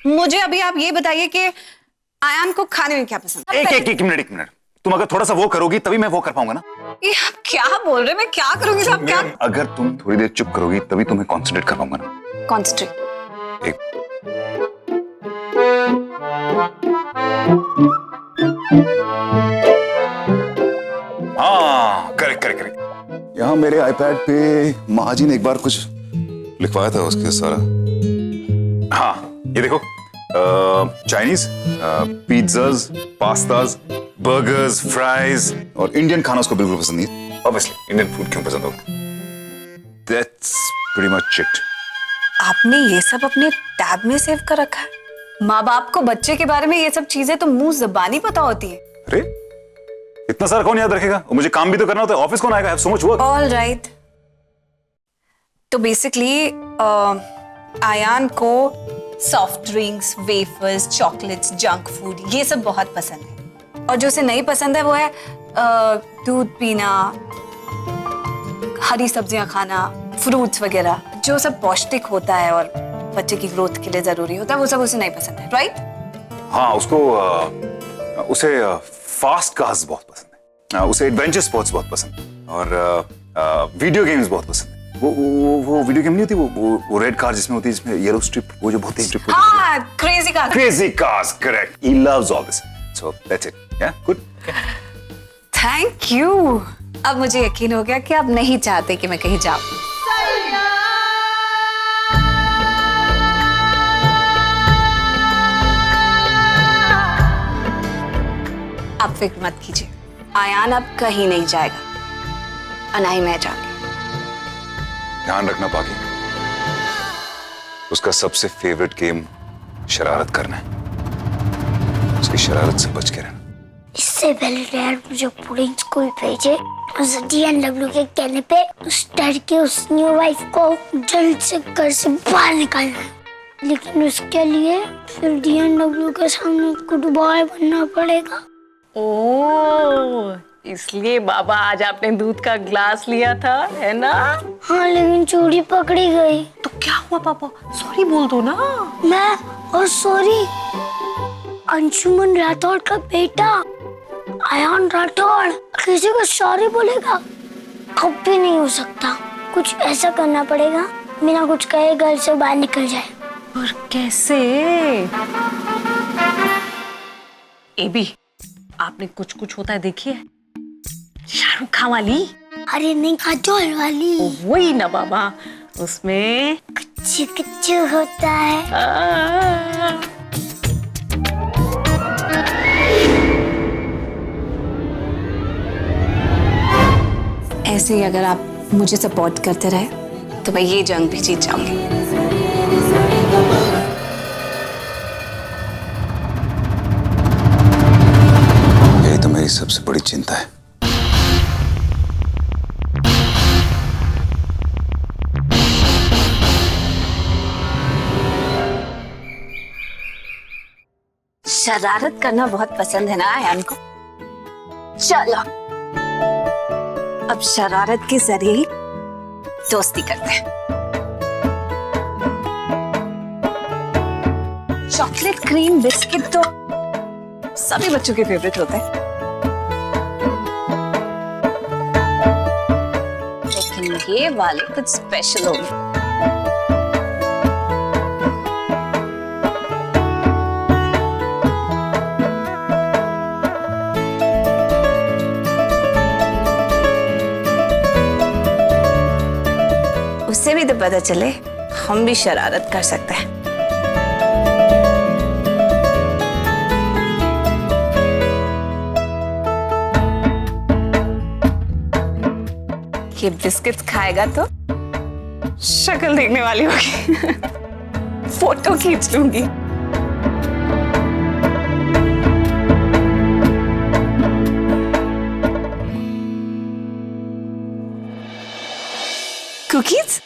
मुझे अभी आप ये बताइए कि आयान को खाने में क्या पसंद है? एक मिनट। तुम अगर थोड़ा सा वो करोगी तभी मैं वो कर पाऊंगा ना। ये आप क्या बोल रहे हैं? मैं क्या करूंगी साहब? क्या अगर तुम थोड़ी देर चुप करोगी तभी तुम्हें कंसंट्रेट कर पाऊंगा ना। कॉन्सेंट्रेट? एक हाँ, करेक्ट। यहाँ मेरे आईपैड पे महाजी ने एक बार कुछ लिखवाया था उसके सारा। हाँ, ये देखो, Chinese, pizzas, pastas, burgers, fries और इंडियन खाना उसको बिल्कुल पसंद नहीं। ऑब्वियसली इंडियन फूड क्यों पसंद होगा? That's pretty much it. आपने ये सब अपने टैब में सेव कर रखा है? माँ बाप को बच्चे के बारे में ये सब चीजें तो मुंह ज़बानी पता होती है। अरे इतना सारा कौन याद रखेगा? और मुझे काम भी तो करना होता है, ऑफिस कौन आएगा? Have so much work. All right. तो बेसिकली आयान को soft drinks, wafers, chocolates, junk food ये सब बहुत पसंद है। और जो उसे नहीं पसंद है वो है दूध पीना, हरी सब्जियां खाना, फ्रूट्स वगैरह, जो सब पौष्टिक होता है और बच्चे की ग्रोथ के लिए जरूरी होता है, वो सब उसे नहीं पसंद है। राइट? हाँ, उसे फास्ट कार्स बहुत पसंद है, उसे एडवेंचर स्पोर्ट्स बहुत पसंद है और वीडियो गेम्स बहुत पसंद है। वो वीडियो गेम नहीं होती, वो रेड कार जिसमें होती है, जिसमें येलो स्ट्रिप, वो जो बहुत ट्रिप होती है। हाँ, crazy cars, correct. He loves all this, so that's it. या गुड, थैंक यू। अब मुझे यकीन हो गया कि आप नहीं चाहते कि मैं कहीं जाऊं। आप फिक्र मत कीजिए, आयान अब कहीं नहीं जाएगा और ना ही मैं जाऊंगी। ध्यान रखना पाकी, उसका सबसे फेवरेट गेम शरारत करना है, उसकी शरारत से बच के रहना। इससे पहले डैड मुझे बोर्डिंग स्कूल भेजे, उस DNW के कहने पे उस डैड की उस न्यू वाइफ को जल्द से घर से बाहर निकालना है। लेकिन उसके लिए फिर DNW के सामने गुड बॉय बनना पड़ेगा। ओह, इसलिए बाबा आज आपने दूध का ग्लास लिया था, है ना? हाँ, लेकिन चोरी पकड़ी गई। तो क्या हुआ पापा? सॉरी बोल दो ना। मैं और सॉरी, अंशुमन राठौड़ का बेटा आयान राठौड़ किसी को सॉरी बोलेगा? कभी नहीं हो सकता। कुछ ऐसा करना पड़ेगा बिना कुछ कहे घर से बाहर निकल जाए। और कैसे? एबी, आपने कुछ कुछ होता है देखी है? शाहरुख खान वाली? अरे नहीं, काजोल वाली। वही ना बाबा, उसमें कुछ कुछ होता है। ऐसे ही अगर आप मुझे सपोर्ट करते रहे तो मैं ये जंग भी जीत जाऊंगी। यही तो मेरी सबसे बड़ी चिंता है। शरारत करना बहुत पसंद है ना आयान को? चलो अब शरारत के जरिए ही दोस्ती करते हैं। चॉकलेट क्रीम बिस्किट तो सभी बच्चों के फेवरेट होते हैं, लेकिन ये वाले कुछ स्पेशल होंगे। उससे भी तो पता चले हम भी शरारत कर सकते हैं। ये बिस्किट्स खाएगा तो शक्ल देखने वाली होगी। फोटो खींच लूंगी। कुकीज?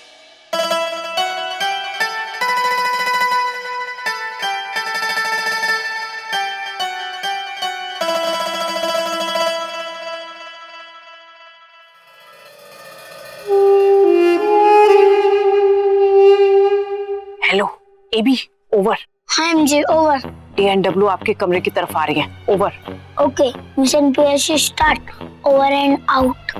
Hello AB, over. हाँ एमजे, ओवर। DNW आपके कमरे की तरफ आ रही है। Over. Okay, mission PSC start. Over and out.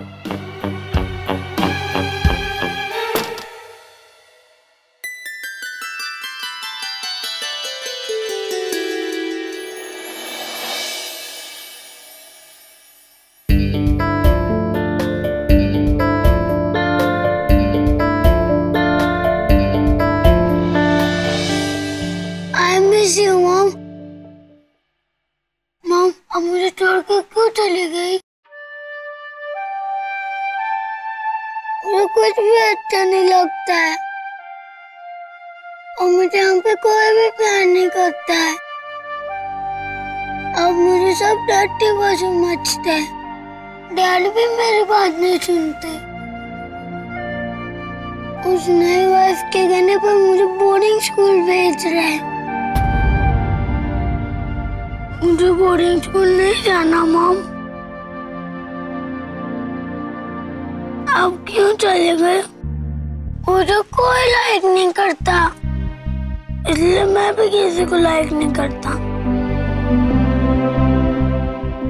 I miss you mom. Mom, अब मुझे छोड़ के क्यों चली गई? मुझे कुछ भी अच्छा नहीं लगता है और मुझे यहाँ पे कोई भी प्यार नहीं करता है। अब मुझे सब डर्टी बस समझते हैं। डैड भी मेरी बात नहीं सुनते। उस नई वाइफ के कहने पर मुझे बोर्डिंग स्कूल भेज रहे हैं। मुझे बोर्डिंग स्कूल नहीं जाना मॉम। अब क्यों चले गए? मुझे कोई लाइक नहीं करता, इसलिए मैं भी किसी को लाइक नहीं करता।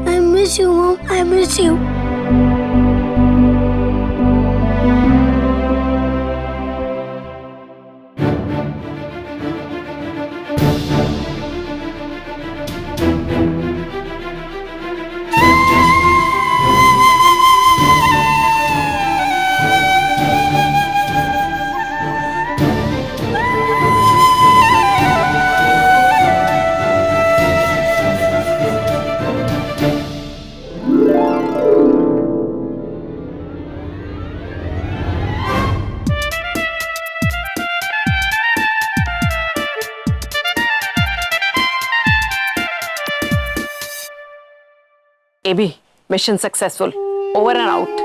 I miss you mom, I miss you। AB, mission successful. Over and out.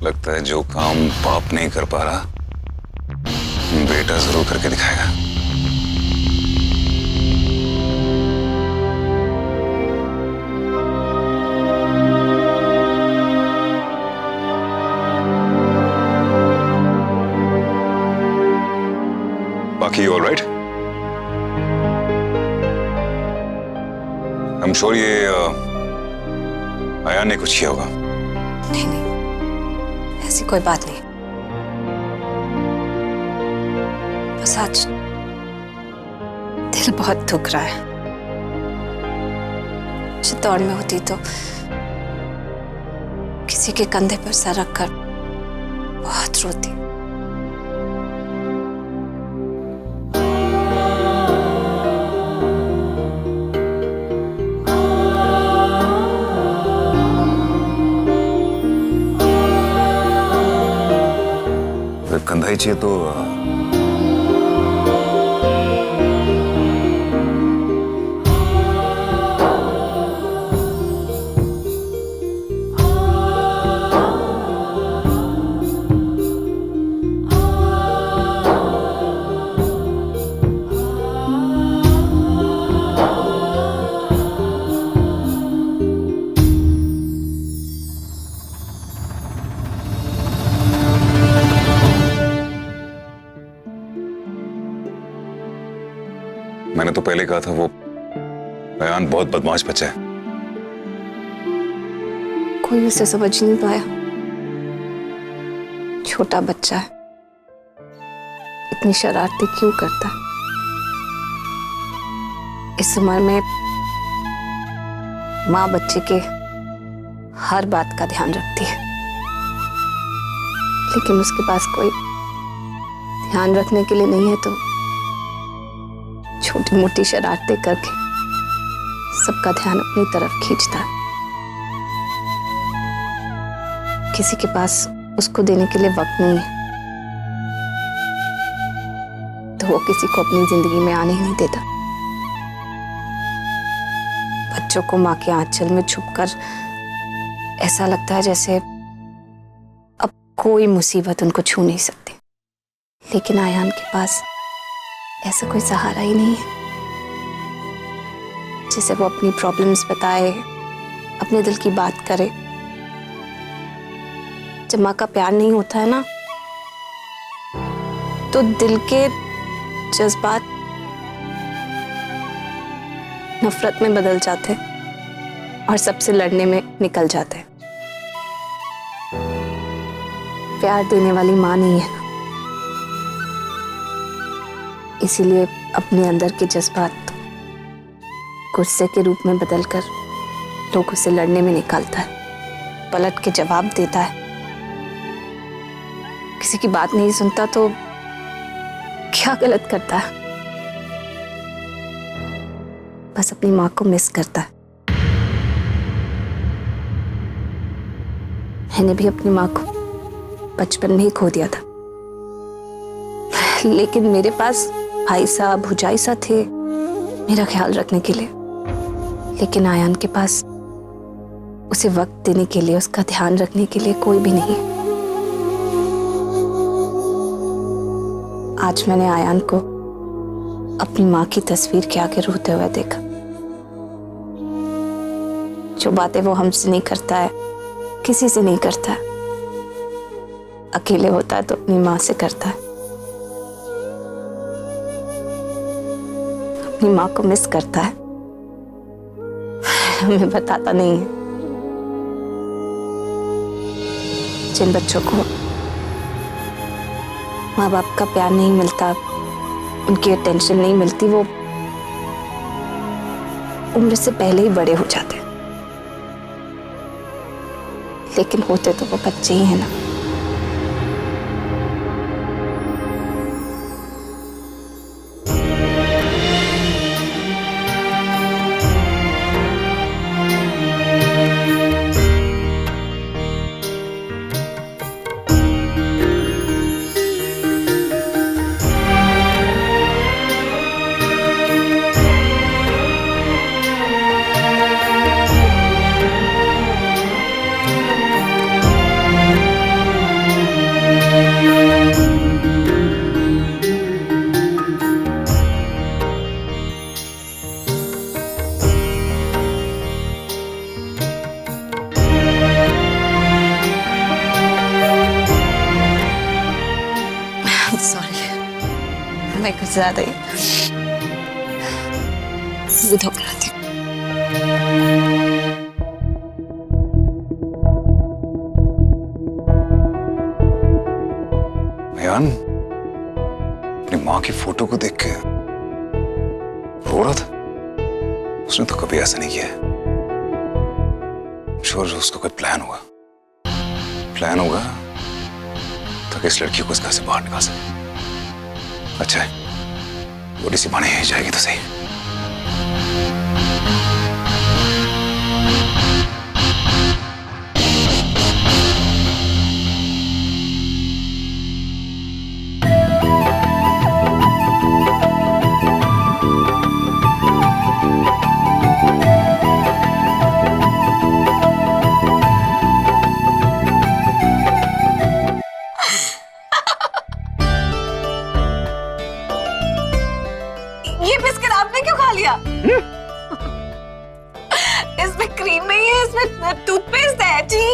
लगता है जो काम बाप नहीं कर पा रहा बेटा जरूर करके दिखाएगा। बाकी all right? I am sure ये आयान ने कुछ किया होगा। नहीं नहीं, ऐसी कोई बात नहीं। बस आज दिल बहुत दुख रहा है। चित्तौड़ में होती तो किसी के कंधे पर सर रखकर बहुत रोती। अगर कंधा ही चाहिए तो मैंने तो पहले कहा था वो अयान बहुत बदमाश बच्चा है। कोई उसे समझ नहीं पाया। छोटा बच्चा है, इतनी शरारतें क्यों करता है? इस उम्र में माँ बच्चे के हर बात का ध्यान रखती है, लेकिन उसके पास कोई ध्यान रखने के लिए नहीं है तो छोटी मोटी शरारतें करके सबका ध्यान अपनी तरफ खींचता है। किसी के पास उसको देने के लिए वक्त नहीं है तो वो किसी को अपनी जिंदगी में आने ही नहीं देता। बच्चों को माँ के आंचल में छुपकर ऐसा लगता है जैसे अब कोई मुसीबत उनको छू नहीं सकती। लेकिन आयान के पास ऐसा कोई सहारा ही नहीं है जिसे वो अपनी प्रॉब्लम्स बताए, अपने दिल की बात करे। जब माँ का प्यार नहीं होता है ना, तो दिल के जज्बात नफरत में बदल जाते और सबसे लड़ने में निकल जाते। प्यार देने वाली माँ नहीं है ना, इसीलिए अपने अंदर के जज्बात गुस्से के रूप में बदलकर लोगों से लड़ने में निकालता है, पलट के जवाब देता है। किसी की बात नहीं सुनता तो क्या गलत करता है? बस अपनी माँ को मिस करता है। मैंने भी अपनी माँ को बचपन में ही खो दिया था, लेकिन मेरे पास भाई साहब भुजाई सा थे मेरा ख्याल रखने के लिए। लेकिन आयान के पास उसे वक्त देने के लिए, उसका ध्यान रखने के लिए कोई भी नहीं। आज मैंने आयान को अपनी माँ की तस्वीर के आगे रोते हुए देखा। जो बातें वो हमसे नहीं करता है, किसी से नहीं करता है, अकेले होता है तो अपनी माँ से करता है। अपनी माँ को मिस करता है, हमें बताता नहीं है। जिन बच्चों को माँ बाप का प्यार नहीं मिलता, उनकी अटेंशन नहीं मिलती, वो उम्र से पहले ही बड़े हो जाते हैं। लेकिन होते तो वो बच्चे ही हैं ना। सॉरी, मैं कुछ ज्यादा ही धोखा आती हूँ। अयान अपनी माँ की फोटो को देख के रो रहा था। उसने तो कभी ऐसा नहीं किया है। श्योर उसको कोई प्लान होगा ताकि इस लड़की को इस घर से बाहर निकाल सके। अच्छा है, बड़ी सी माने यहीं जाएगी तो सही। ये बिस्किट आपने क्यों खा लिया? इसमें क्रीम नहीं है, इसमें टूथपेस्ट है जी।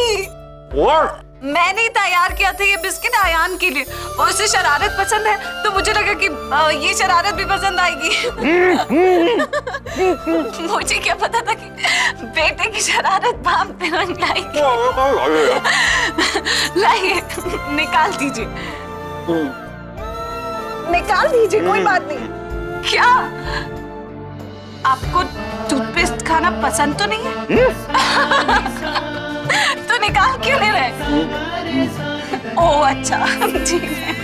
What? मैंने ही तैयार किया था ये बिस्किट आयान के लिए, और उसे शरारत पसंद है तो मुझे लगा कि ये शरारत भी पसंद आएगी। मुझे क्या पता था कि बेटे की शरारत बाप पे रंग लाएगी। लाइए, निकाल दीजिए, निकाल दीजिए, कोई बात नहीं। क्या आपको टूथपेस्ट खाना पसंद तो नहीं है? तो निकाल क्यों नहीं रहे? ओह अच्छा, ठीक है।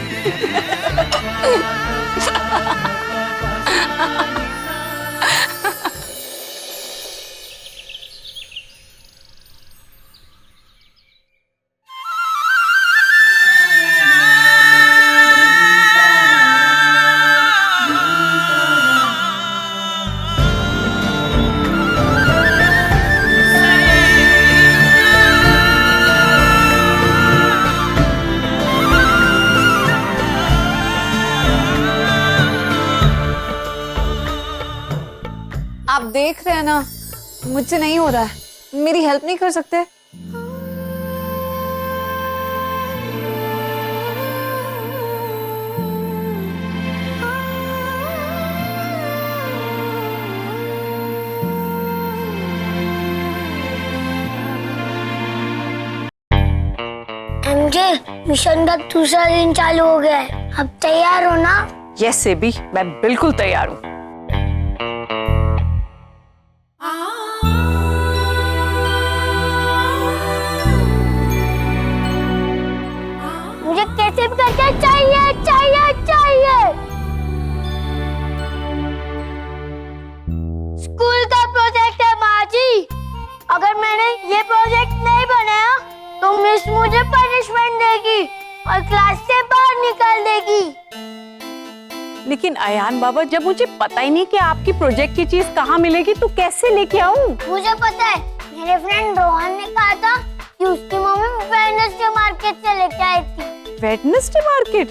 देख रहे हैं ना, मुझसे नहीं हो रहा है। मेरी हेल्प नहीं कर सकते? एमजे, मिशन का दूसरा दिन चालू हो गया है। अब तैयार हो ना? यस एबी, मैं बिल्कुल तैयार हूँ। मुझे कैसे भी करके चाहिए चाहिए चाहिए। स्कूल का प्रोजेक्ट है माँ जी। अगर मैंने ये प्रोजेक्ट नहीं बनाया तो मिस मुझे पनिशमेंट देगी और क्लास से बाहर निकाल देगी। लेकिन अयान बाबा, जब मुझे पता ही नहीं कि आपकी प्रोजेक्ट की चीज कहाँ मिलेगी तो कैसे लेके आऊँ? मुझे पता है, मेरे फ्रेंड रोहन ने कहा था कि उसकी मम्मी वेडनेसडे मार्केट से लेके आई थी। Wednesday market?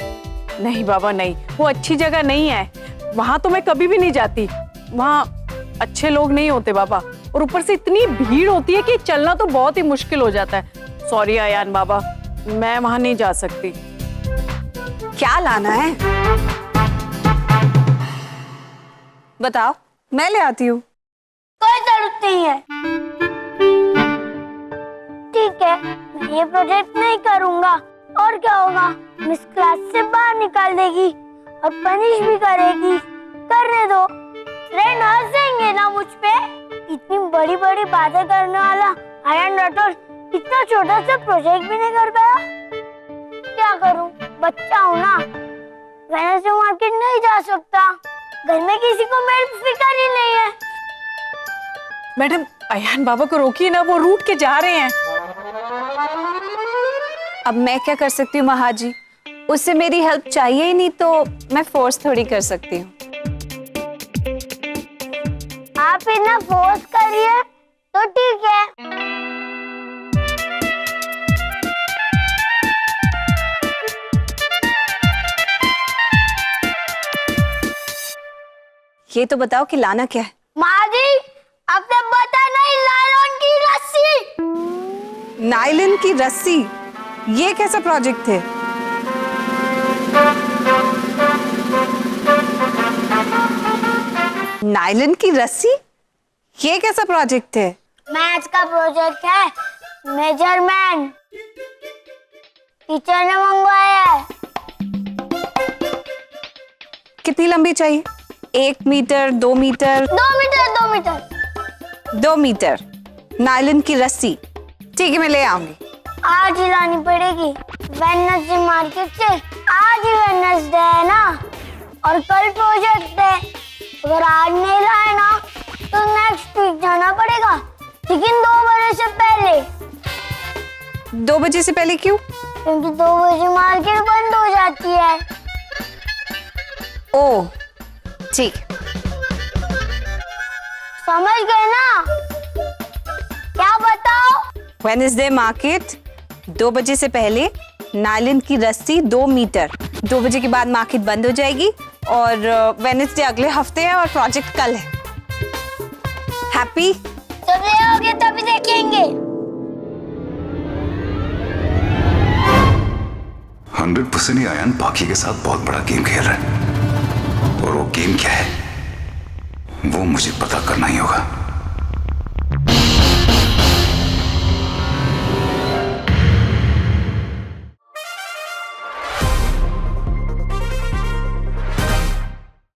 नहीं बाबा नहीं, वो अच्छी जगह नहीं है। वहाँ तो मैं कभी भी नहीं जाती। वहाँ अच्छे लोग नहीं होते बाबा, और ऊपर से इतनी भीड़ होती है कि चलना तो बहुत ही मुश्किल हो जाता है। सॉरी अयान बाबा, मैं वहाँ नहीं जा सकती। क्या लाना है बताओ, मैं ले आती हूँ। कोई जरूरत नहीं है। ठीक है, मैं ये प्रोजेक्ट नहीं करूँगा। और क्या होगा, मिस क्लास से बाहर निकाल देगी और पनिश भी करेगी। करने दो, फ्रेंड हंसेंगे ना मुझ पे। इतनी बड़ी बड़ी बातें करने वाला आयन राठौर इतना छोटा सा प्रोजेक्ट भी नहीं कर पाया। क्या करूं, बच्चा हूं ना, वेडनेसडे मार्केट नहीं जा सकता। घर में किसी को मेरी फिक्र ही नहीं है। मैडम, अयान बाबा को रोकिए ना, वो रूठ के जा रहे हैं। अब मैं क्या कर सकती हूँ महाजी? उससे मेरी हेल्प चाहिए ही नहीं तो मैं फोर्स थोड़ी कर सकती हूँ। आप इतना फोर्स करिए तो ठीक है। ये तो बताओ कि लाना क्या है? माँ जी, आपने बताया नहीं, नायलॉन की रस्सी। नायलॉन की रस्सी? ये कैसा प्रोजेक्ट है? नायलॉन की रस्सी? ये कैसा प्रोजेक्ट है? मैथ्स का प्रोजेक्ट है, मेजरमेंट। टीचर ने मंगवाया है। कितनी लंबी चाहिए? 1 metre, 2 metre? 2 metre, 2 metre. 2 metre nylon की रस्सी। ठीक है, मैं ले आऊंगी। आज ही लानी पड़ेगी वेडनेसडे मार्केट से। आज ही वेडनेसडे है ना, और कल प्रोजेक्ट है। अगर आज नहीं लाए ना तो नेक्स्ट वीक जाना पड़ेगा, लेकिन 2 बजे से पहले। 2 बजे से पहले क्यों? क्योंकि 2 बजे मार्केट बंद हो जाती है। ओह ठीक। समझ गए ना? क्या बताओ? वेडनेसडे मार्केट 2 बजे से पहले, नायलॉन की रस्सी 2 मीटर। 2 बजे के बाद मार्केट बंद हो जाएगी और वेडनेसडे अगले हफ्ते है और प्रोजेक्ट कल है। हैप्पी? जब ले आओगे तभी देखेंगे। 100% ही आयन बाकी के साथ बहुत बड़ा गेम खेल रहा है, और वो गेम क्या है वो मुझे पता करना ही होगा।